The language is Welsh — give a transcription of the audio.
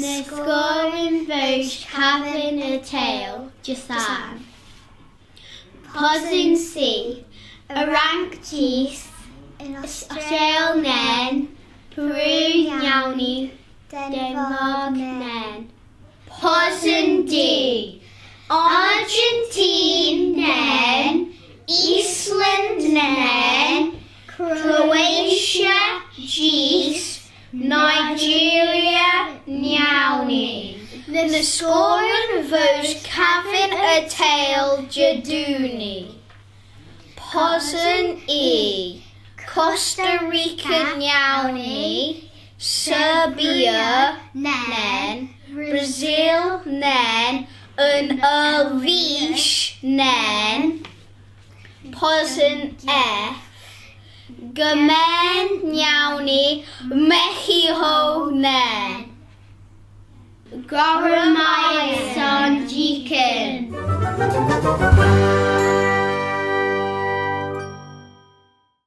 Scoring voice Cappan y theihll Jasan. Posyn si, y rank tis, Austrail nen, Peru nyawni, Denmark nen. Posyn di, Argentine nen, Iceland nen, Croatia gis, Nigeria nyawni. The scoring votes Cappan y theihll Jaduni. Posyn e, Costa Rica nyawni, Serbia nen, Brazil nen, yn Elvish nen. Posyn F, gammanyn nyawni, mychione nen. Mychione son jikin.